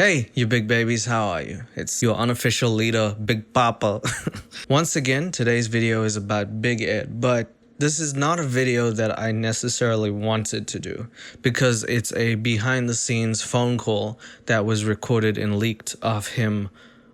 Hey, you big babies, how are you? It's your unofficial leader, Big Papa. Once again, today's video is about Big Ed, but this is not a video that I necessarily wanted to do because it's a behind the scenes phone call that was recorded and leaked of him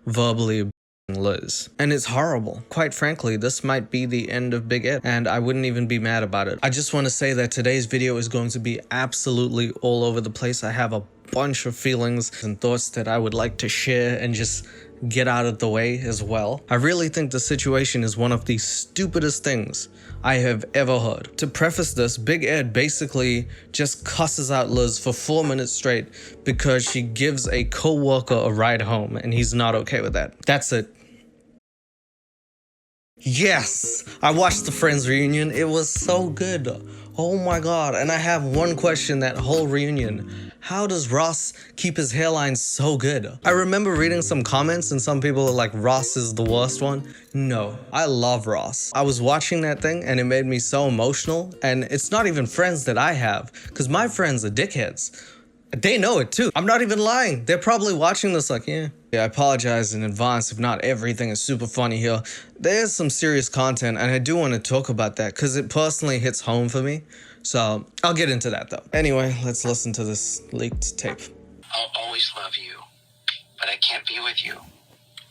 verbally Liz. And it's horrible. Quite frankly, this might be the end of Big Ed, and I wouldn't even be mad about it. I just want to say that today's video is going to be absolutely all over the place. I have a bunch of feelings and thoughts that I would like to share and just get out of the way as well. I really think the situation is one of the stupidest things I have ever heard. To preface this, Big Ed basically just cusses out Liz for 4 minutes straight because she gives a co-worker a ride home and he's not okay with that. That's it. Yes, I watched the Friends reunion. It was so good. Oh my god. And I have one question that whole reunion. How does Ross keep his hairline so good? I remember reading some comments and some people were like, Ross is the worst one. No, I love Ross. I was watching that thing and it made me so emotional. And it's not even friends that I have, because my friends are dickheads. They know it too. I'm not even lying. They're probably watching this like, yeah, I apologize in advance if not everything is super funny here. There's some serious content and I do want to talk about that because it personally hits home for me. So I'll get into that though. Anyway, let's listen to this leaked tape. I'll always love you, but I can't be with you.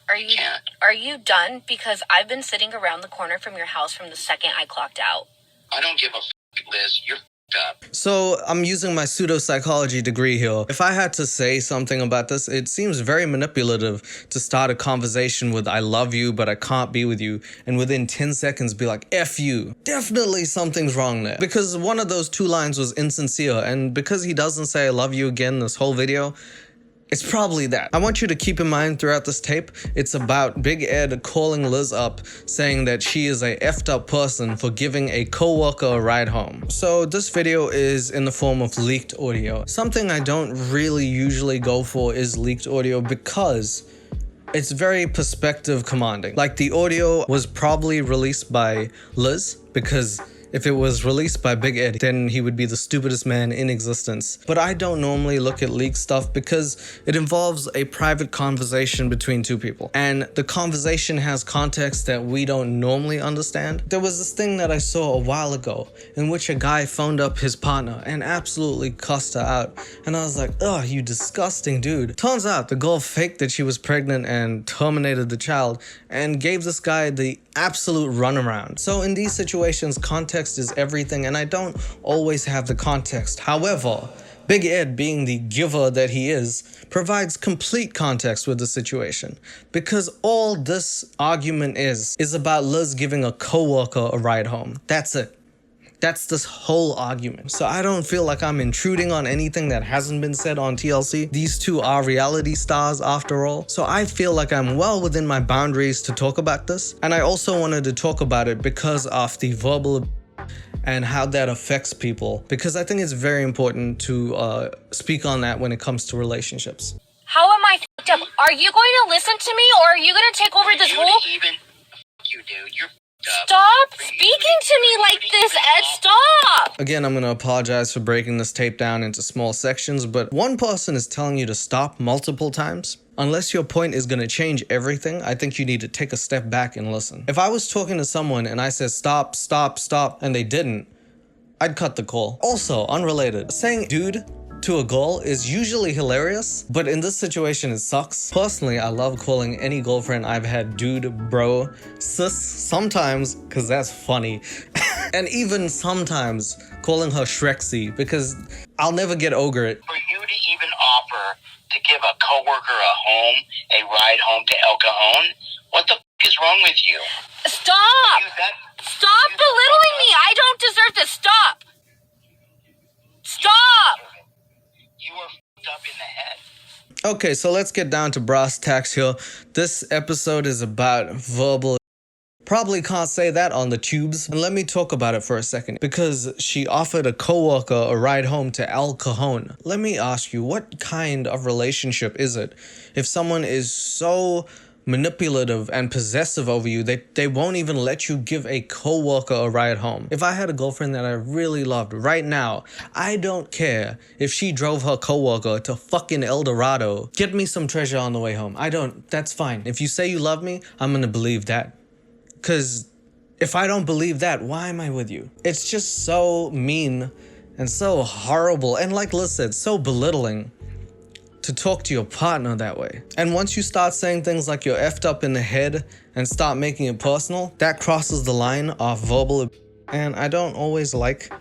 Are you done? Because I've been sitting around the corner from your house from the second I clocked out. I don't give a f***, Liz. You're f***ed up. So I'm using my pseudo-psychology degree here. If I had to say something about this, it seems very manipulative to start a conversation with I love you, but I can't be with you, and within 10 seconds be like, F you. Definitely something's wrong there. Because one of those two lines was insincere, and because he doesn't say I love you again this whole video, it's probably that. I want you to keep in mind throughout this tape, it's about Big Ed calling Liz up saying that she is a effed up person for giving a co-worker a ride home. So this video is in the form of leaked audio. Something I don't really usually go for is leaked audio because it's very perspective commanding. Like the audio was probably released by Liz because if it was released by Big Ed, then he would be the stupidest man in existence. But I don't normally look at leaked stuff because it involves a private conversation between two people. And the conversation has context that we don't normally understand. There was this thing that I saw a while ago in which a guy phoned up his partner and absolutely cussed her out. And I was like, oh, you disgusting dude. Turns out the girl faked that she was pregnant and terminated the child and gave this guy the absolute runaround. So in these situations, context is everything, and I don't always have the context. However, Big Ed, being the giver that he is, provides complete context with the situation. Because all this argument is about Liz giving a co-worker a ride home. That's it. That's this whole argument. So I don't feel like I'm intruding on anything that hasn't been said on TLC. These two are reality stars after all. So I feel like I'm well within my boundaries to talk about this. And I also wanted to talk about it because of the verbal and how that affects people. Because I think it's very important to speak on that when it comes to relationships. How am I f***ed up? Are you going to listen to me or are you going to take over this whole... You dude, you're Stop speaking to me like this, Ed, stop! Again, I'm gonna apologize for breaking this tape down into small sections, but one person is telling you to stop multiple times. Unless your point is gonna change everything, I think you need to take a step back and listen. If I was talking to someone and I said stop, stop, stop, and they didn't, I'd cut the call. Also, unrelated, saying dude to a girl is usually hilarious, but in this situation it sucks. Personally, I love calling any girlfriend I've had dude, bro, sis, sometimes, cause that's funny. And even sometimes calling her Shrexy, because I'll never get over it. For you to even offer to give a coworker a ride home to El Cajon, what the f*** is wrong with you? Stop! Stop belittling me! I don't deserve this, stop! Stop! You were f***ed up in the head. Okay, so let's get down to brass tacks here. This episode is about verbal. Probably can't say that on the tubes. And let me talk about it for a second. Because she offered a coworker a ride home to El Cajon. Let me ask you, what kind of relationship is it if someone is so manipulative and possessive over you. They won't even let you give a coworker a ride home. If I had a girlfriend that I really loved right now, I don't care if she drove her coworker to fucking El Dorado. Get me some treasure on the way home. That's fine. If you say you love me, I'm gonna believe that. Cause if I don't believe that, why am I with you? It's just so mean and so horrible and, like Liz said, so belittling to talk to your partner that way. And once you start saying things like you're effed up in the head and start making it personal, that crosses the line of verbal. And I don't always like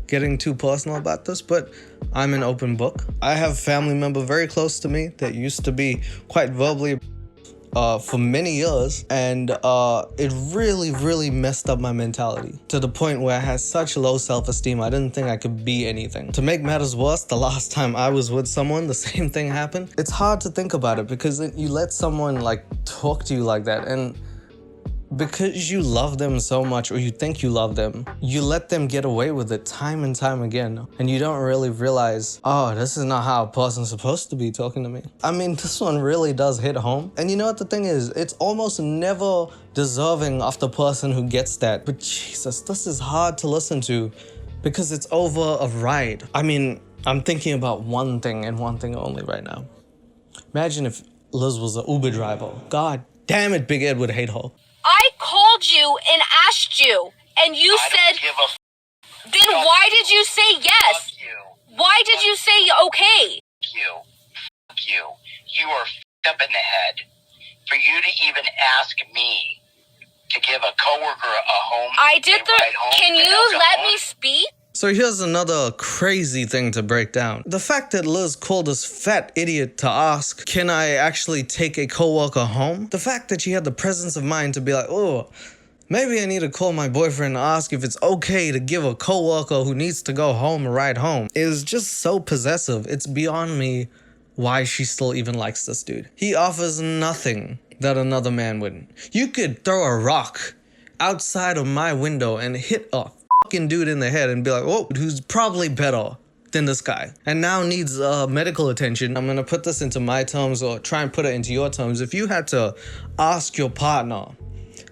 getting too personal about this, but I'm an open book. I have a family member very close to me that used to be quite verbally for many years, and it really messed up my mentality to the point where I had such low self-esteem I didn't think I could be anything. To make matters worse, the last time I was with someone, the same thing happened. It's hard to think about it because you let someone like talk to you like that, and because you love them so much, or you think you love them, you let them get away with it time and time again. And you don't really realize, oh, this is not how a person's supposed to be talking to me. I mean, this one really does hit home. And you know what the thing is? It's almost never deserving of the person who gets that. But Jesus, this is hard to listen to because it's over a ride. I mean, I'm thinking about one thing and one thing only right now. Imagine if Liz was an Uber driver. God damn it, Big Ed would hate her. I called you and asked you, and you said, then why did you say yes? Why did you say okay? Fuck you. You are f***ed up in the head. For you to even ask me to give a coworker a home. I did can you let me speak? So here's another crazy thing to break down. The fact that Liz called this fat idiot to ask, can I actually take a coworker home? The fact that she had the presence of mind to be like, oh, maybe I need to call my boyfriend and ask if it's okay to give a coworker who needs to go home a ride home is just so possessive. It's beyond me why she still even likes this dude. He offers nothing that another man wouldn't. You could throw a rock outside of my window and hit a fucking dude in the head and be like, oh, who's probably better than this guy and now needs medical attention. I'm gonna put this into my terms or try and put it into your terms. If you had to ask your partner,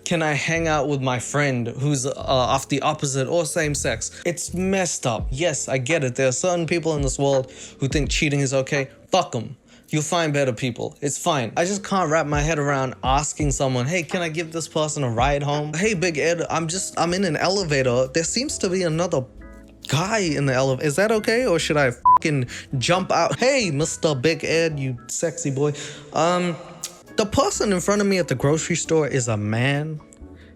can I hang out with my friend who's of the opposite or same sex? It's messed up. Yes, I get it. There are certain people in this world who think cheating is okay. Fuck them. You'll find better people. It's fine. I just can't wrap my head around asking someone, hey, can I give this person a ride home? Hey, Big Ed, I'm in an elevator. There seems to be another guy in the elevator. Is that okay? Or should I fucking jump out? Hey, Mr. Big Ed, you sexy boy. The person in front of me at the grocery store is a man.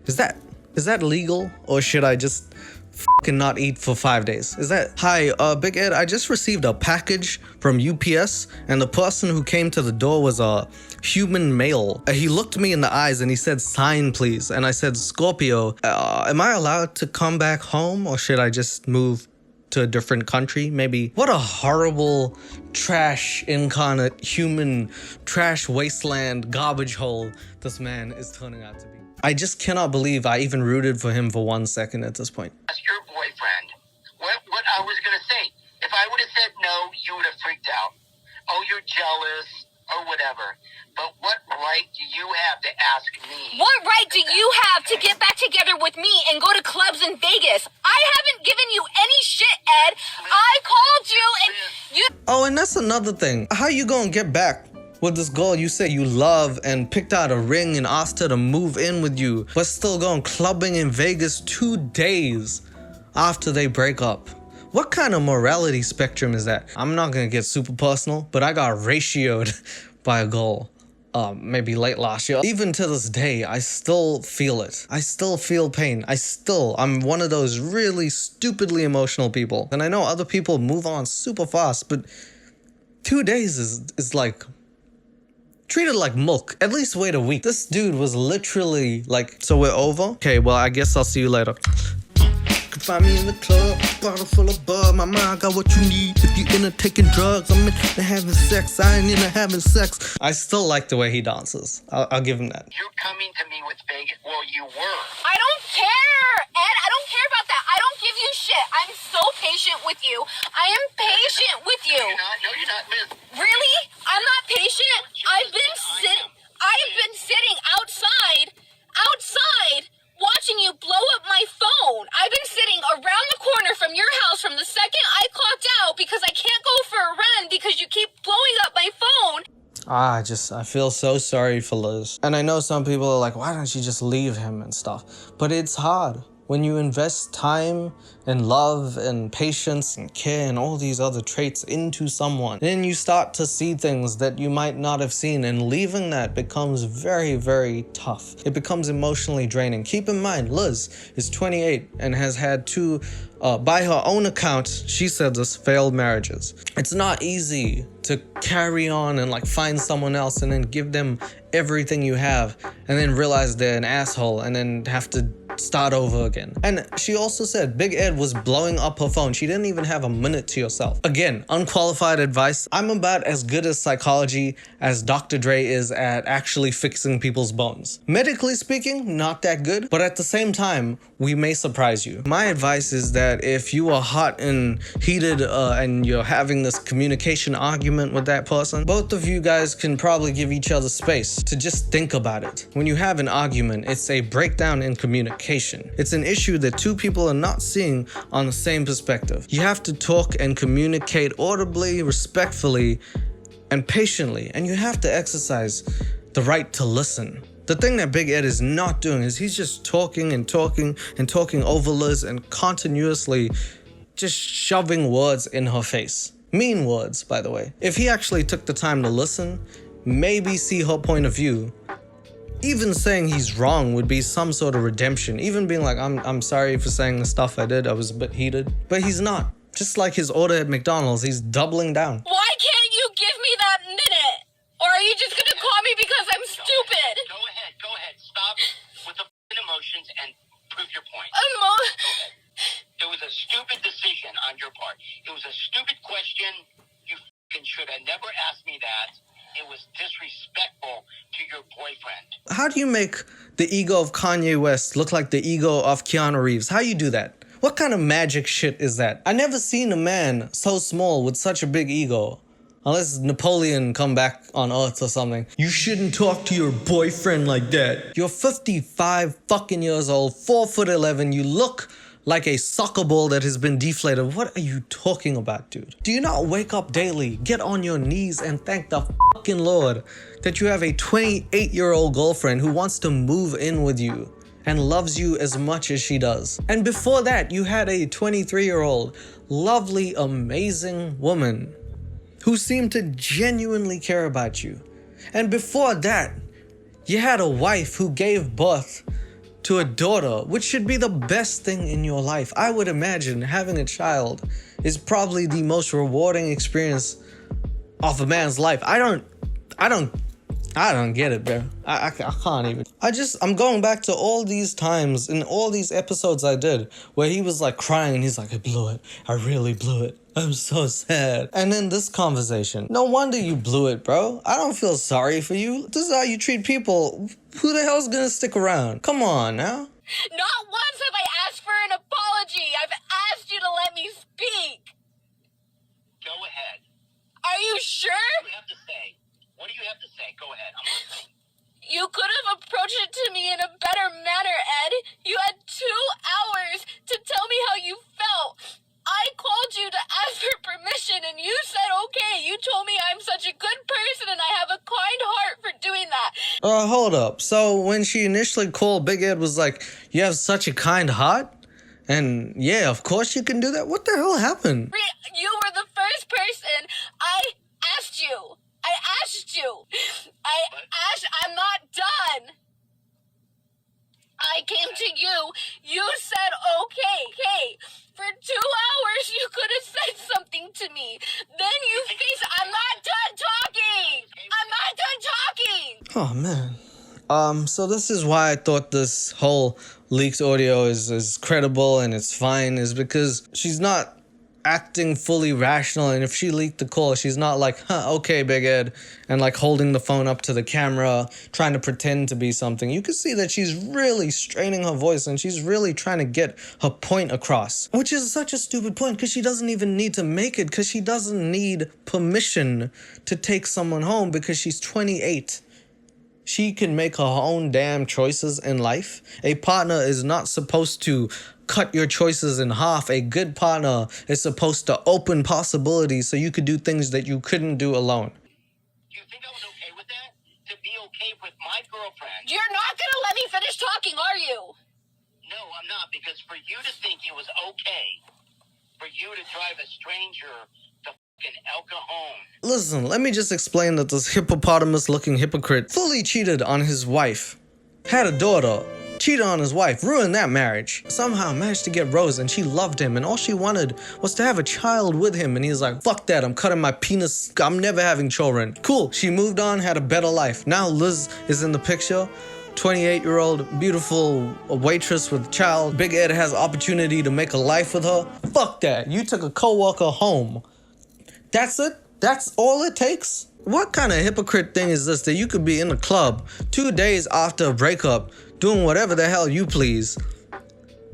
Is that legal? Or should I just fucking not eat for 5 days? Is that... Hi, Big Ed, I just received a package from UPS, and the person who came to the door was a human male. He looked me in the eyes and he said, sign please. And I said, Scorpio, am I allowed to come back home, or should I just move to a different country? Maybe. What a horrible trash incarnate human trash wasteland garbage hole this man is turning out to be. I just cannot believe I even rooted for him for 1 second at this point. That's your boyfriend. What I was gonna say, if I would have said no, you would have freaked out. Oh, you're jealous or whatever. But what right do you have to ask me? What right do you have to get back together with me and go to clubs in Vegas? I haven't given you any shit, Ed. I called you and you... Oh, and that's another thing. How you gonna get back with this girl you say you love and picked out a ring and asked her to move in with you, but still going clubbing in Vegas 2 days after they break up? What kind of morality spectrum is that? I'm not gonna get super personal, but I got ratioed by a girl maybe late last year. Even to this day, I still feel it. I still feel pain. I'm one of those really stupidly emotional people. And I know other people move on super fast, but 2 days is like... treat it like milk. At least wait a week. This dude was literally like, so we're over? Okay, well, I guess I'll see you later. You can find me in the club, bottle full of bud. My mind got what you need. If you into taking drugs, I'm into having sex. I ain't into having sex. I still like the way he dances. I'll give him that. You're coming to me with Vegas. Well, you were. I don't care, Ed. I don't care about that. I don't give you shit. I'm so patient with you. I am patient with you. No, you're not, Liz. Really? I'm not patient. I've been sitting I feel so sorry for Liz. And I know some people are like, why don't you just leave him and stuff? But it's hard. When you invest time and love and patience and care and all these other traits into someone, then you start to see things that you might not have seen, and leaving that becomes very, very tough. It becomes emotionally draining. Keep in mind, Liz is 28 and has had two, by her own account, she said this, failed marriages. It's not easy to carry on and like find someone else and then give them everything you have and then realize they're an asshole and then have to start over again. And she also said Big Ed was blowing up her phone. She didn't even have a minute to yourself. Again, unqualified advice. I'm about as good at psychology as Dr. Dre is at actually fixing people's bones. Medically speaking, not that good, but at the same time, we may surprise you. My advice is that if you are hot and heated and you're having this communication argument with that person, both of you guys can probably give each other space to just think about it. When you have an argument, it's a breakdown in communication. It's an issue that two people are not seeing on the same perspective. You have to talk and communicate audibly, respectfully, and patiently, and you have to exercise the right to listen. The thing that Big Ed is not doing is he's just talking and talking and talking over Liz and continuously just shoving words in her face. Mean words, by the way. If he actually took the time to listen, maybe see her point of view, even saying he's wrong would be some sort of redemption. Even being like, I'm sorry for saying the stuff I did, I was a bit heated. But he's not. Just like his order at McDonald's, he's doubling down. Why can't you give me that minute? Or are you just gonna call me because I'm stupid? Go ahead. Stop with the emotions and prove your point. It was a stupid decision on your part. It was a stupid question. You should have never asked me that. It was disrespectful to your boyfriend. How do you make the ego of Kanye West look like the ego of Keanu Reeves? How you do that? What kind of magic shit is that? I never seen a man so small with such a big ego. Unless Napoleon come back on Earth or something. You shouldn't talk to your boyfriend like that. You're 55 fucking years old, 4'11". You look like a soccer ball that has been deflated. What are you talking about, dude? Do you not wake up daily, get on your knees and thank the fucking Lord that you have a 28-year-old girlfriend who wants to move in with you and loves you as much as she does? And before that, you had a 23-year-old, lovely, amazing woman who seemed to genuinely care about you. And before that, you had a wife who gave birth to a daughter, which should be the best thing in your life. I would imagine having a child is probably the most rewarding experience of a man's life. I don't get it, bro. I can't even. I'm going back to all these times in all these episodes I did where he was like crying and he's like, I blew it. I really blew it. I'm so sad. And then this conversation. No wonder you blew it, bro. I don't feel sorry for you. This is how you treat people. Who the hell's gonna stick around? Come on now. Not once have I asked for an apology. I've asked you to let me speak. Go ahead. Are you sure? What do you have to say? What do you have to say? Go ahead. I'm listening. You could have approached it to me in a better manner, Ed. You had 2 hours to tell me how you felt. I called you to ask for permission and you said okay. You told me I'm such a good person and I have a kind heart for doing that. Hold up. So when she initially called, Big Ed was like, you have such a kind heart? And yeah, of course you can do that. What the hell happened? You were the first person I asked you. I'm not done. I came to you. You said okay. For 2 hours, you could have said something to me. Then you faced. I'm not done talking. Oh man. So this is why I thought this whole leaked audio is credible and it's fine, is because she's not acting fully rational. And if she leaked the call, she's not like, okay, Big Ed, and like holding the phone up to the camera, trying to pretend to be something. You can see that she's really straining her voice and she's really trying to get her point across, which is such a stupid point because she doesn't even need to make it, because she doesn't need permission to take someone home because she's 28. She can make her own damn choices in life. A partner is not supposed to cut your choices in half. A good partner is supposed to open possibilities so you could do things that you couldn't do alone. Do you think I was okay that to be okay with my girlfriend. You're not gonna let me finish talking, are you? No, I'm not, because for you to think it was okay for you to drive a stranger to fucking El Cajon. Listen, let me just explain that this hippopotamus-looking hypocrite fully cheated on his wife, had a daughter, cheated on his wife, ruined that marriage, somehow managed to get Rose and she loved him and all she wanted was to have a child with him, and he's like, fuck that, I'm cutting my penis, I'm never having children. Cool, she moved on, had a better life. Now Liz is in the picture, 28-year-old, beautiful waitress with a child. Big Ed has opportunity to make a life with her. Fuck that, you took a coworker home. That's it? That's all it takes? What kind of hypocrite thing is this that you could be in the club 2 days after a breakup doing whatever the hell you please,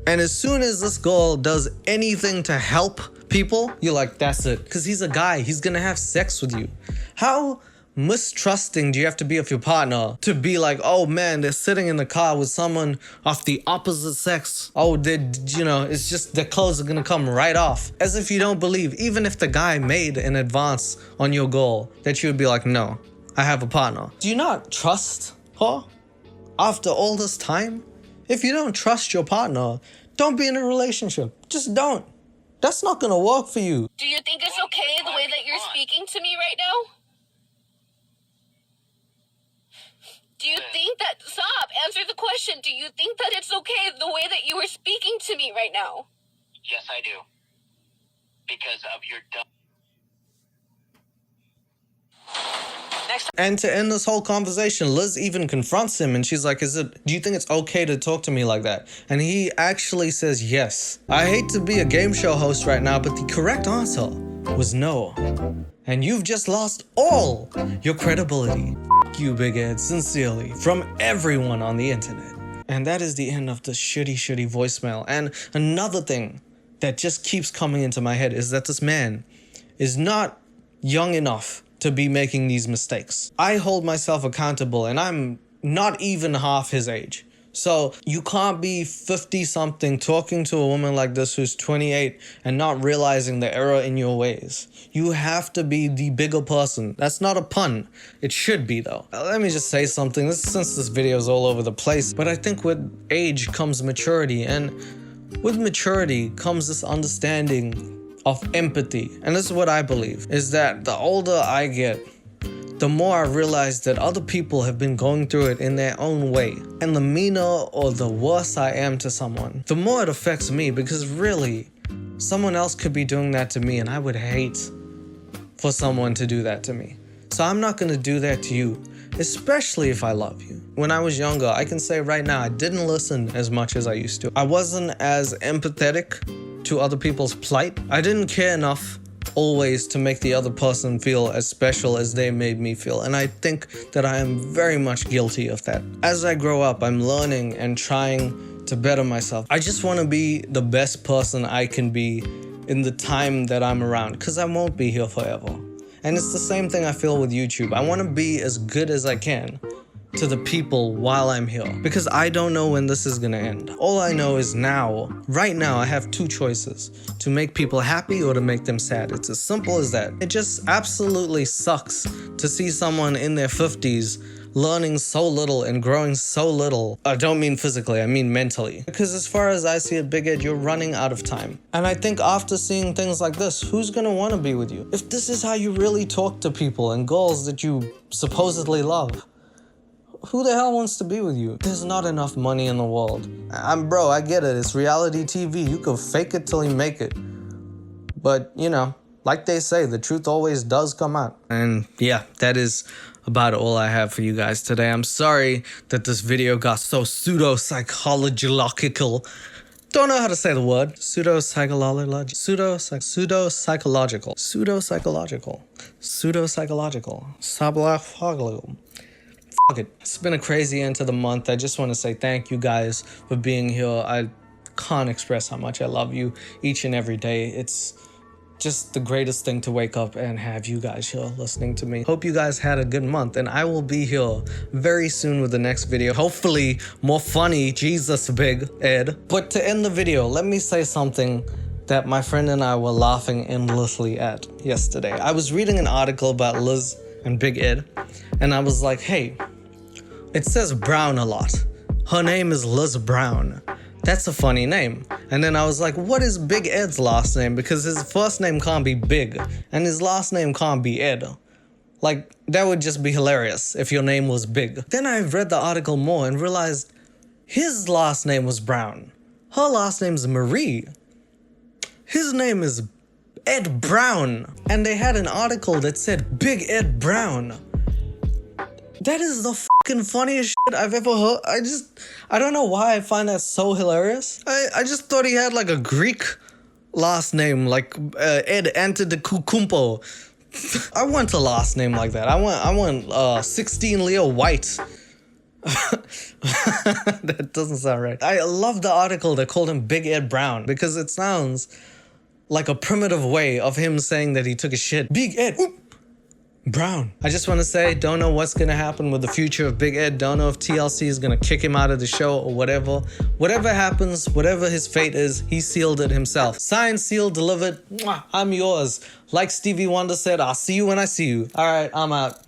and as soon as this girl does anything to help people, you're like, that's it. Because he's a guy, he's gonna have sex with you. How mistrusting do you have to be of your partner to be like, oh man, they're sitting in the car with someone of the opposite sex. Oh, it's just their clothes are gonna come right off. As if you don't believe, even if the guy made an advance on your goal, that you would be like, no, I have a partner. Do you not trust her? After all this time? If you don't trust your partner, don't be in a relationship. Just don't. That's not gonna work for you. Do you think it's okay the way that you're speaking to me right now? Do you think that... Stop! Answer the question. Do you think that it's okay the way that you were speaking to me right now? Yes, I do. Because of your dumb... And to end this whole conversation, Liz even confronts him and she's like, do you think it's okay to talk to me like that? And he actually says yes. I hate to be a game show host right now, but the correct answer was no. And you've just lost all your credibility. F you, Big Ed, sincerely, from everyone on the internet. And that is the end of the shitty voicemail. And another thing that just keeps coming into my head is that this man is not young enough to be making these mistakes. I hold myself accountable and I'm not even half his age. So you can't be 50-something talking to a woman like this who's 28 and not realizing the error in your ways. You have to be the bigger person. That's not a pun. It should be though. Let me just say something. Since this video is all over the place, but I think with age comes maturity, and with maturity comes this understanding of empathy. And this is what I believe, is that the older I get, the more I realize that other people have been going through it in their own way. And the meaner or the worse I am to someone, the more it affects me, because really, someone else could be doing that to me and I would hate for someone to do that to me. So I'm not gonna do that to you, especially if I love you. When I was younger, I can say right now, I didn't listen as much as I used to. I wasn't as empathetic to other people's plight. I didn't care enough always to make the other person feel as special as they made me feel, and I think that I am very much guilty of that. As I grow up, I'm learning and trying to better myself. I just want to be the best person I can be in the time that I'm around, because I won't be here forever. And it's the same thing I feel with YouTube. I want to be as good as I can to the people while I'm here, because I don't know when this is gonna end. All I know is now, right now, I have two choices: to make people happy or to make them sad. It's as simple as that. It just absolutely sucks to see someone in their 50s learning so little and growing so little. I don't mean physically, I mean mentally. Because as far as I see it, Big Ed, you're running out of time. And I think after seeing things like this, who's gonna wanna be with you? If this is how you really talk to people and girls that you supposedly love, who the hell wants to be with you? There's not enough money in the world. Bro, I get it. It's reality TV. You can fake it till you make it. But, you know, like they say, the truth always does come out. And yeah, that is about all I have for you guys today. I'm sorry that this video got so pseudo-psychological. Don't know how to say the word. Pseudo-psychological. It. It's been a crazy end to the month. I just want to say thank you guys for being here. I can't express how much I love you each and every day. It's just the greatest thing to wake up and have you guys here listening to me. Hope you guys had a good month, and I will be here very soon with the next video. Hopefully more funny. Jesus, Big Ed. But to end the video, let me say something that my friend and I were laughing endlessly at yesterday. I was reading an article about Liz and Big Ed. And I was like, hey, it says Brown a lot. Her name is Liz Brown. That's a funny name. And then I was like, what is Big Ed's last name? Because his first name can't be Big, and his last name can't be Ed. Like, that would just be hilarious if your name was Big. Then I read the article more and realized his last name was Brown. Her last name's Marie. His name is Ed Brown. And they had an article that said Big Ed Brown. That is the fucking funniest shit I've ever heard. I don't know why I find that so hilarious. I just thought he had like a Greek last name, like Ed Antetokounmpo. I want a last name like that. I want 16leo White. That doesn't sound right. I love the article that called him Big Ed Brown because it sounds like a primitive way of him saying that he took a shit. Big Ed Brown. I just want to say, don't know what's going to happen with the future of Big Ed. Don't know if TLC is going to kick him out of the show or whatever. Whatever happens, whatever his fate is, he sealed it himself. Signed, sealed, delivered. Mwah, I'm yours. Like Stevie Wonder said, I'll see you when I see you. All right, I'm out.